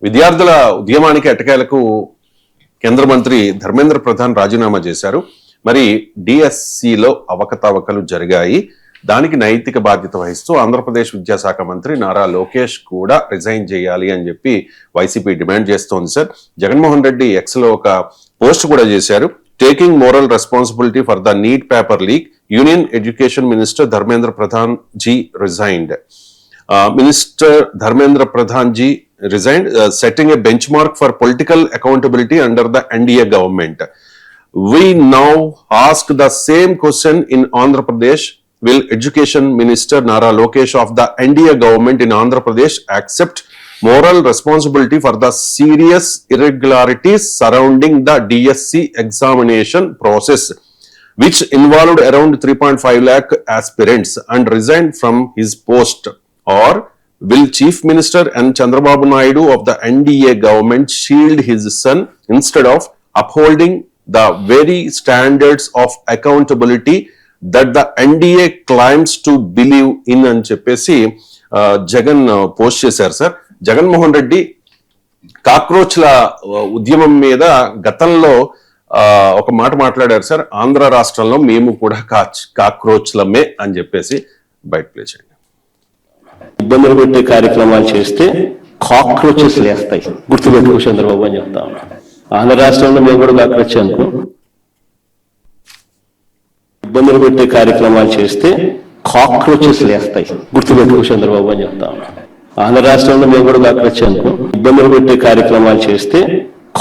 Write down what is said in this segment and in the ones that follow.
విద్యార్థుల ఉద్యమానికి ఎట్టకేలకు కేంద్ర మంత్రి ధర్మేంద్ర ప్రధాన్ రాజీనామా చేశారు. మరి డిఎస్సిలో అవకతవకలు జరిగాయి, దానికి నైతిక బాధ్యత వహిస్తూ ఆంధ్రప్రదేశ్ విద్యాశాఖ మంత్రి నారా లోకేష్ కూడా రిజైన్ చేయాలి అని చెప్పి వైసీపీ డిమాండ్ చేస్తోంది. సార్, జగన్మోహన్ రెడ్డి ఎక్స్ లో ఒక పోస్ట్ కూడా చేశారు. Taking moral responsibility for the NEET paper leak, union education minister Dharmendra Pradhan ji resigned. Minister Dharmendra Pradhan ji resigned, setting a benchmark for political accountability under the NDA government. We now ask the same question in Andhra Pradesh. Will Education Minister Nara Lokesh of the NDA government in Andhra Pradesh accept moral responsibility for the serious irregularities surrounding the DSC examination process, which involved around 3.5 lakh aspirants, and resigned from his post? Or will Chief Minister N. Chandrababu Naidu of the NDA government shield his son instead of upholding the very standards of accountability that the NDA claims to believe in అని చెప్పేసి Jagan post చేశారు. Sir, Jaganmohan Reddy కాక్రోచ్ల ఉద్యమం మీద గతంలో ఒక మాట మాట్లాడారు. Sir, Andhra రాష్ట్రంలో మేము కూడా కాక్రోచ్లమే అని చెప్పేసి బయట ప్లే చేయండి. ఇబ్బందులు పెట్టే కార్యక్రమాలు చేస్తే కాక్రోచెస్ లేస్తాయి, గుర్తుపెట్టుకో చంద్రబాబు అని చెప్తా ఉన్నా. ఆంధ్ర రాష్ట్రంలో మేము కూడా కాక్రోచ్ అనుకో. ఇబ్బందులు పెట్టే కార్యక్రమాలు చేస్తే కాక్రోచెస్ లేస్తాయి, గుర్తుపెట్టుకో చంద్రబాబు అని చెప్తా ఉన్నా. ఆంధ్ర రాష్ట్రంలో మేము కూడా కాక్రోచ్ అనుకో. ఇబ్బందులు పెట్టే కార్యక్రమాలు చేస్తే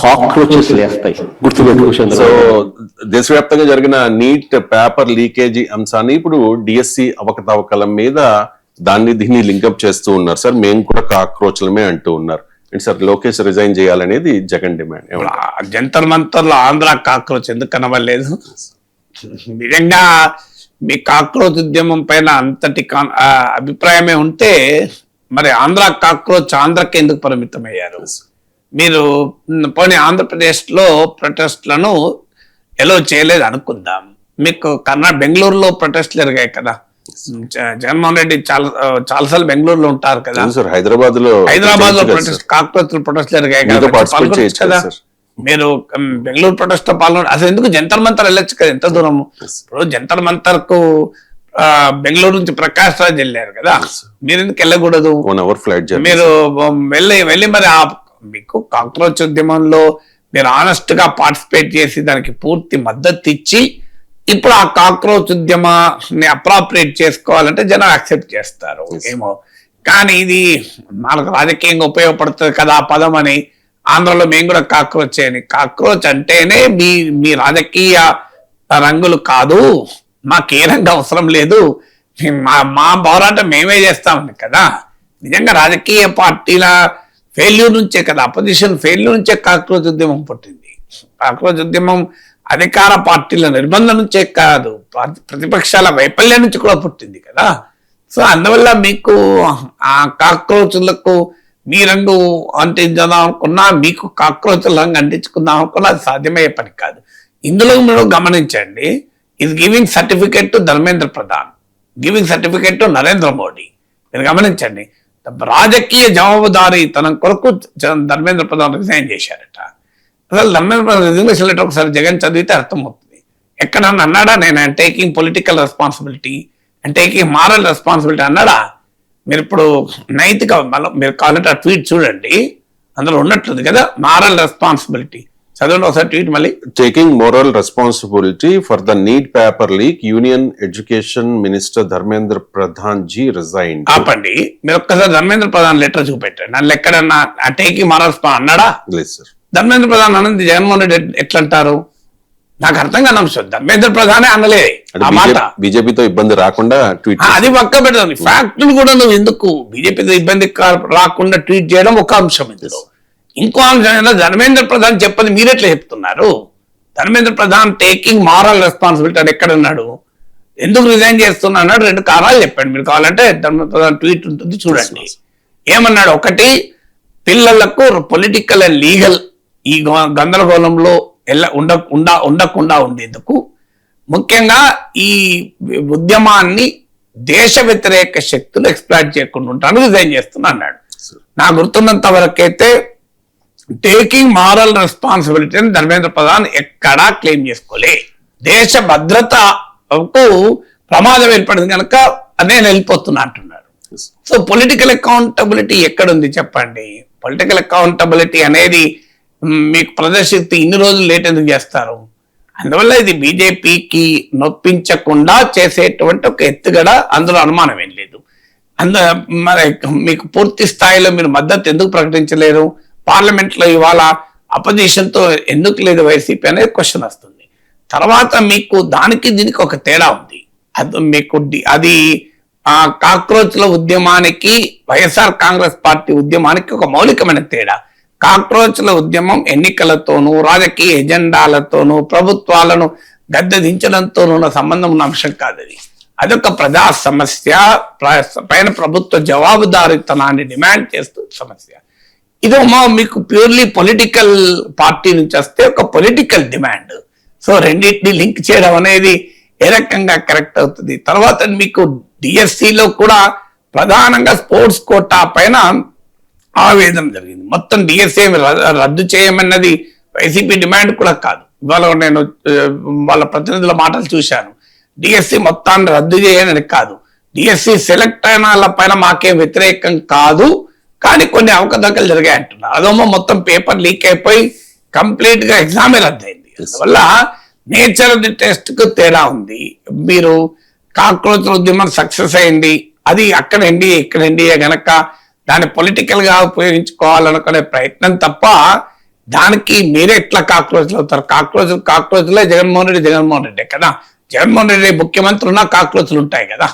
కాక్రోచెస్ లేస్తాయి, గుర్తుపెట్టుకో చంద్రబాబు. సో దేశవ్యాప్తంగా జరిగిన నీట్ పేపర్ లీకేజీ అంశాన్ని ఇప్పుడు డిఎస్సి అవకతవకల మీద దీన్ని లింకప్ చేస్తూ ఉన్నారు. సార్, మేము కూడా కాక్రోచ్లమే అంటూ ఉన్నారు. సార్, లోకేష్ రిజైన్ చేయాలనేది జగన్ డిమాండ్. జంతర్ మంతర్లో ఆంధ్ర కాక్రోచ్ ఎందుకు కనవలేదు? నిజంగా మీ కాక్రోచ్ ఉద్యమం పైన అంతటి అభిప్రాయమే ఉంటే మరి ఆంధ్ర కాక్రోచ్ ఆంధ్రకి ఎందుకు పరిమితం అయ్యారు? మీరు పోనీ ఆంధ్రప్రదేశ్ లో ప్రొటెస్ట్లను ఎలో చేయలేదు అనుకుందాం, మీకు బెంగళూరులో ప్రొటెస్ట్లు జరిగాయి కదా. జగన్మోహన్ రెడ్డి చాలాసార్లు బెంగళూరులో ఉంటారు కదా. హైదరాబాద్ లో ప్రొటెస్ట్ కాక్రోచ్ ప్రొటెస్ట్ జరిగాయి కదా. మీరు బెంగళూరు ప్రొటెస్ట్ లో పాల్గొని అసలు ఎందుకు జంతర్ మంతర్ వెళ్ళొచ్చు కదా, ఎంత దూరము. ఇప్పుడు జంతర్ మంతర్ కు బెంగళూరు నుంచి ప్రకాష్ రాజ్ వెళ్ళారు కదా, మీరు ఎందుకు వెళ్ళకూడదు? మీరు వెళ్ళి మరి మీకు కాక్రోచ్ ఉద్యమంలో మీరు ఆనెస్ట్ గా పార్టిసిపేట్ చేసి దానికి పూర్తి మద్దతు ఇచ్చి ఇప్పుడు ఆ కాక్రోచ్ ఉద్యమాన్ని అప్రాప్రియేట్ చేసుకోవాలంటే జనం యాక్సెప్ట్ చేస్తారు ఏమో. కానీ ఇది మనకు రాజకీయంగా ఉపయోగపడుతుంది కదా ఆ పదం అని ఆంధ్రలో మేము కూడా కాక్రోచ్ అని. కాక్రోచ్ అంటేనే మీ రాజకీయ రంగులు కాదు, మాకు ఏ రంగు అవసరం లేదు, మా పోరాటం మేమే చేస్తామని కదా. నిజంగా రాజకీయ పార్టీల ఫెయిల్యూర్ నుంచే కదా, అపోజిషన్ ఫెయిల్యూర్ నుంచే కాక్రోచ్ ఉద్యమం పుట్టింది. కాక్రోచ్ ఉద్యమం అధికార పార్టీల నిర్బంధం నుంచే కాదు, ప్రతిపక్షాల వైఫల్యం నుంచి కూడా పుట్టింది కదా. సో అందువల్ల మీకు ఆ కాక్రోచులకు మీ రంగు అంటించుదాం అనుకున్నా, మీకు కాక్రోచుల రంగు అంటించుకుందాం అనుకున్నా అది సాధ్యమయ్యే పని కాదు. ఇందులో మీరు గమనించండి, ఇది giving certificate to Dharmendra Pradhan, giving certificate to Narendra Modi. మీరు గమనించండి, రాజకీయ జవాబుదారీ తన కొరకు ధర్మేంద్ర ప్రధాన్ రిజైన్ చేశారట. అసలు ధర్మేంద్ర ప్రధాన్ రిజిగ్నేషన్ లెటర్ ఒకసారి జగన్ చదివితే అర్థమవుతుంది. ఎక్కడన్నా అన్నాడా నేను taking political responsibility and taking moral responsibility అన్నాడా? మీరు ఇప్పుడు నైతిక మీరు కావాలంటే ఆ ట్వీట్ చూడండి, అందులో ఉన్నట్లుంది కదా మారల్ రెస్పాన్సిబిలిటీ. చదవండి ఒకసారి ట్వీట్ మళ్ళీ. Taking moral responsibility for the NEET paper leak, union education minister Dharmendra Pradhan ji resign. ఆపండి, మీరు ఒక్కసారి ధర్మేంద్ర ప్రధాన్ లెటర్ చూపెట్టండి. నన్ను ఎక్కడన్నా టేకింగ్ మారల్ అన్నాడా? లేదు సార్. ధర్మేంద్ర ప్రధాన్ అన్నది జగన్మోహన్ రెడ్డి ఎట్లా అంటారు? నాకు అర్థం కాని అంశం. ధర్మేంద్ర ప్రధానే అనలేదు ఆ మాట. బీజేపీతో ఇబ్బంది రాకుండా ట్వీట్, అది పక్క పెడతాను. ఫ్యాక్టులు కూడా నువ్వు ఎందుకు బీజేపీతో ఇబ్బంది రాకుండా ట్వీట్ చేయడం ఒక అంశం. ఇందులో ఇంకో అంశం ఏంటంటే ధర్మేంద్ర ప్రధాన్ చెప్పని మీరెట్లా చెప్తున్నారు? Dharmendra Pradhan taking moral responsibility అని ఎక్కడన్నాడు? ఎందుకు రిజైన్ చేస్తున్నా అన్నాడు. 2 కారణాలు చెప్పండి. మీరు కావాలంటే ధర్మేంద్ర ప్రధాన్ ట్వీట్ ఉంటుంది చూడండి. ఏమన్నాడు? ఒకటి, పిల్లలకు పొలిటికల్ అండ్ లీగల్ ఈ గందరగోళంలో ఉండకుండా ఉండేందుకు, ముఖ్యంగా ఈ ఉద్యమాన్ని దేశ వ్యతిరేక శక్తులు ఎక్స్ప్లాయిట్ చేయకుండా ఉంటాను రిజైన్ చేస్తున్నా అన్నాడు. నా గుర్తున్నంత వరకైతే టేకింగ్ మారల్ రెస్పాన్సిబిలిటీ అని ధర్మేంద్ర ప్రధాన్ ఎక్కడా క్లెయిమ్ చేసుకోలే. దేశ భద్రతకు ప్రమాదం ఏర్పడింది కనుక నేను వెళ్ళిపోతున్నా అంటున్నారు. సో పొలిటికల్ అకౌంటబిలిటీ ఎక్కడుంది చెప్పండి? పొలిటికల్ అకౌంటబిలిటీ అనేది మీకు ప్రదర్శిస్తే ఇన్ని రోజులు లేట్ ఎందుకు చేస్తారు? అందువల్ల ఇది బీజేపీకి నొప్పించకుండా చేసేటువంటి ఒక ఎత్తుగడ, అందులో అనుమానం ఏం లేదు. మరి మీకు పూర్తి స్థాయిలో మీరు మద్దతు ఎందుకు ప్రకటించలేరు? పార్లమెంట్ లో ఇవాళ అపోజిషన్ తో ఎందుకు లేదు వైసీపీ అనేది క్వశ్చన్ వస్తుంది. తర్వాత మీకు దానికి దీనికి ఒక తేడా ఉంది. అది మీకు అది కాక్రోచ్ల ఉద్యమానికి వైఎస్ఆర్ కాంగ్రెస్ పార్టీ ఉద్యమానికి ఒక మౌలికమైన తేడా. కాక్రోచ్ల ఉద్యమం ఎన్నికలతోనూ రాజకీయ ఎజెండాలతోనూ ప్రభుత్వాలను గద్దెదించడంతోనూ ఉన్న సంబంధం ఉన్న అంశం కాదు. అదొక ప్రజా సమస్య, పైన ప్రభుత్వ జవాబుదారీతనాన్ని డిమాండ్ చేస్తూ సమస్య. ఇదేమో మీకు ప్యూర్లీ పొలిటికల్ పార్టీ నుంచి వస్తే ఒక పొలిటికల్ డిమాండ్. సో రెండింటిని లింక్ చేయడం అనేది ఏ రకంగా కరెక్ట్ అవుతుంది? తర్వాత మీకు డిఎస్సిలో కూడా ప్రధానంగా స్పోర్ట్స్ కోటా పైన ఆవేదన జరిగింది. మొత్తం డిఎస్సి రద్దు చేయమన్నది వైసీపీ డిమాండ్ కూడా కాదు. ఇవాళ నేను వాళ్ళ ప్రతినిధుల మాటలు చూశాను. డిఎస్సి మొత్తాన్ని రద్దు చేయని కాదు, డిఎస్సి సెలెక్ట్ అయిన వాళ్ళ పైన మాకేం వ్యతిరేకం కాదు, కానీ కొన్ని అవకతవకలు జరిగాయి అంటున్నారు. అదేమో మొత్తం పేపర్ లీక్ అయిపోయి కంప్లీట్ గా ఎగ్జామే రద్దయింది. అందువల్ల నేచర్ ఆఫ్ ది టెస్ట్ కు తేడా ఉంది. మీరు కాక్రోచ్ ఉద్యమం సక్సెస్ అయింది, అది అక్కడ ఎన్డీఏ ఇక్కడ ఎన్డీఏ గనక దాన్ని పొలిటికల్ గా ఉపయోగించుకోవాలనుకునే ప్రయత్నం తప్ప దానికి మీరే ఎట్లా కాక్రోచ్లు అవుతారు? కాక్రోచ్లే జగన్మోహన్ రెడ్డి కదా. జగన్మోహన్ రెడ్డి ముఖ్యమంత్రి ఉన్నా కాక్రోచ్లు ఉంటాయి కదా.